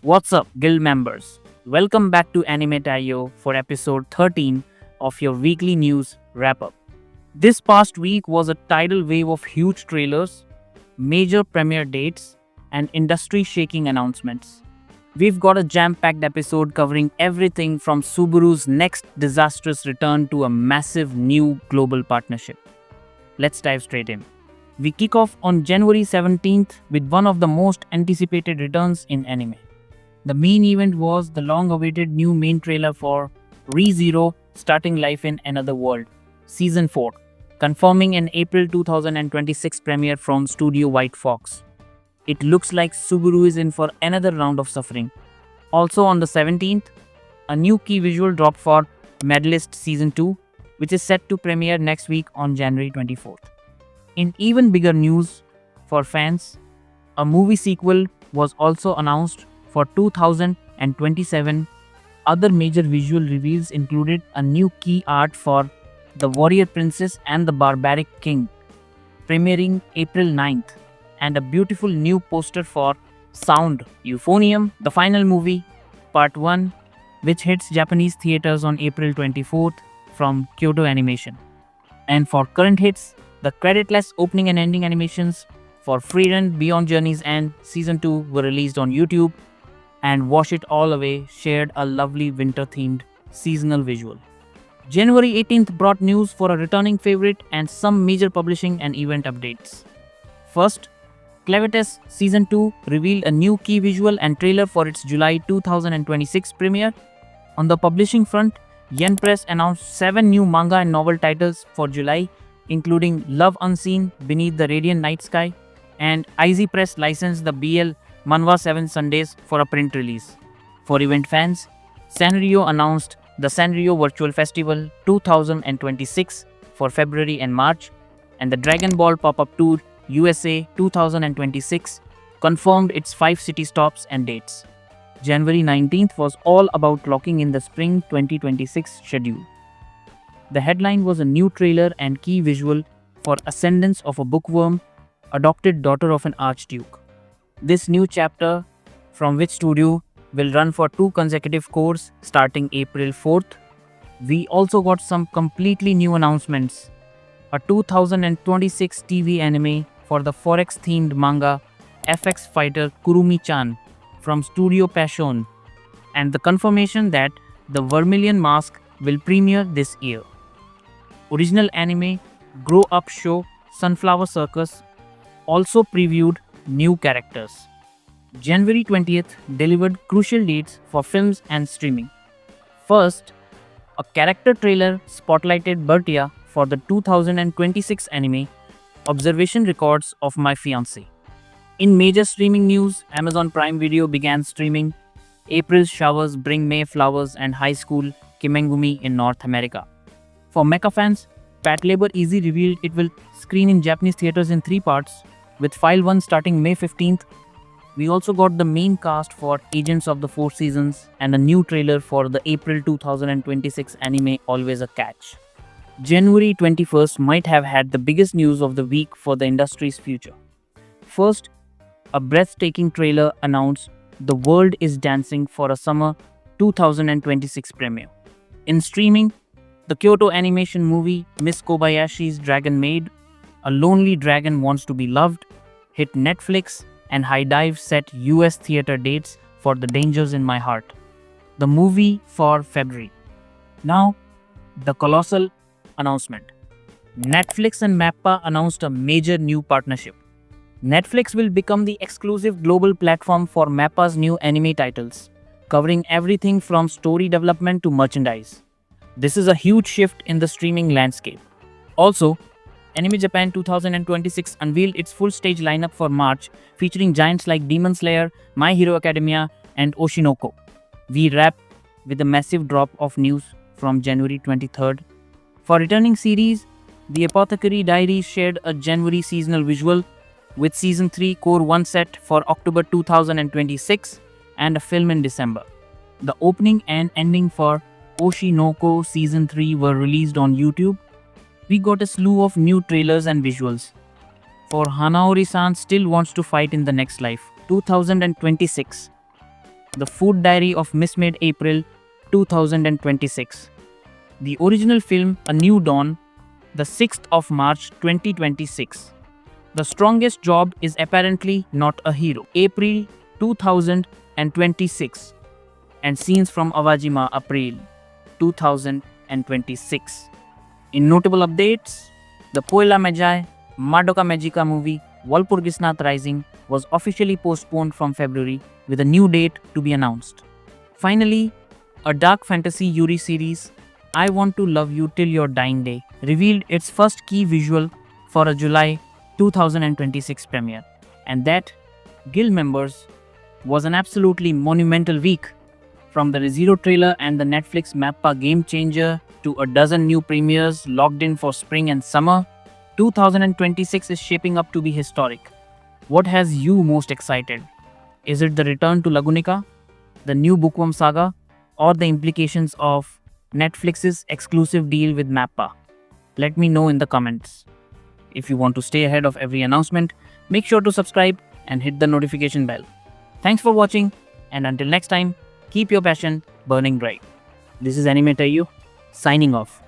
What's up, guild members? Welcome back to Anime Tayo for episode 13 of your weekly news wrap up. This past week was a tidal wave of huge trailers, major premiere dates, and industry shaking announcements. We've got a jam packed episode covering everything from Subaru's next disastrous return to a massive new global partnership. Let's dive straight in. We kick off on January 17th with one of the most anticipated returns in anime. The main event was the long awaited new main trailer for ReZero Starting Life in Another World, Season 4, confirming an April 2026 premiere from Studio White Fox. It looks like Subaru is in for another round of suffering. Also on the 17th, a new key visual dropped for Medalist Season 2, which is set to premiere next week on January 24th. In even bigger news for fans, a movie sequel was also announced for 2027. Other major visual reveals included a new key art for The Warrior Princess and the Barbaric King, premiering April 9th, and a beautiful new poster for Sound Euphonium, the final movie, Part 1, which hits Japanese theaters on April 24th from Kyoto Animation. And for current hits, the creditless opening and ending animations for Freerun, Beyond Journey's End Season 2 were released on YouTube, and Wash It All Away shared a lovely winter-themed seasonal visual. January 18th brought news for a returning favorite and some major publishing and event updates. First, Clavitas Season 2 revealed a new key visual and trailer for its July 2026 premiere. On the publishing front, Yen Press announced 7 new manga and novel titles for July, including Love Unseen, Beneath the Radiant Night Sky, and IZ Press licensed the BL Manhwa 7 Sundays for a print release. For event fans, Sanrio announced the Sanrio Virtual Festival 2026 for February and March, and the Dragon Ball Pop-Up Tour USA 2026 confirmed its 5 city stops and dates. January 19th was all about locking in the spring 2026 schedule. The headline was a new trailer and key visual for Ascendance of a Bookworm, adopted daughter of an archduke. This new chapter, from which studio, will run for 2 consecutive cours starting April 4th. We also got some completely new announcements. A 2026 TV anime for the Forex-themed manga FX Fighter Kurumi-chan from Studio Passion, and the confirmation that the Vermilion Mask will premiere this year. Original anime Grow Up show Sunflower Circus also previewed new characters. January 20th delivered crucial dates for films and streaming. First, a character trailer spotlighted Bertia for the 2026 anime Observation Records of My Fiancé. In major streaming news, Amazon Prime Video began streaming April's Showers Bring May Flowers and High School Kimengumi in North America. For mecha fans, Patlabor Easy revealed it will screen in Japanese theaters in 3 parts, with File 1 starting May 15th. We also got the main cast for Agents of the Four Seasons and a new trailer for the April 2026 anime Always a Catch. January 21st might have had the biggest news of the week for the industry's future. First, a breathtaking trailer announced The World is Dancing for a Summer 2026 premiere. In streaming, the Kyoto Animation movie Miss Kobayashi's Dragon Maid, A Lonely Dragon Wants to Be Loved, hit Netflix, and HIDIVE set US theater dates for The Dangers in My Heart, the movie for February. Now, the colossal announcement. Netflix and MAPPA announced a major new partnership. Netflix will become the exclusive global platform for MAPPA's new anime titles, covering everything from story development to merchandise. This is a huge shift in the streaming landscape. Also, Anime Japan 2026 unveiled its full stage lineup for March, featuring giants like Demon Slayer, My Hero Academia, and Oshinoko. We wrap with a massive drop of news from January 23rd. For returning series, The Apothecary Diaries shared a January seasonal visual with Season 3 Core 1 set for October 2026 and a film in December. The opening and ending for Oshinoko Season 3 were released on YouTube. We got a slew of new trailers and visuals. For Hanaori-san Still Wants to Fight in the Next Life 2026. The Food Diary of Miss Mid April 2026. The original film A New Dawn, the 6th of March 2026. The Strongest Job is Apparently Not a Hero, April 2026. And Scenes from Awajima, April 2026. In notable updates, the Poila Magi Madoka Magica movie Walpurgisnath Rising was officially postponed from February with a new date to be announced. Finally, a dark fantasy Yuri series I Want to Love You Till Your Dying Day revealed its first key visual for a July 2026 premiere. And that, Guild members, was an absolutely monumental week. From the ReZero trailer and the Netflix Mappa game changer to a dozen new premieres locked in for spring and summer, 2026 is shaping up to be historic. What has you most excited? Is it the return to Lagunica, the new Bookworm saga, or the implications of Netflix's exclusive deal with Mappa? Let me know in the comments. If you want to stay ahead of every announcement, make sure to subscribe and hit the notification bell. Thanks for watching, and until next time, keep your passion burning bright. This is Anime Taiyo, signing off.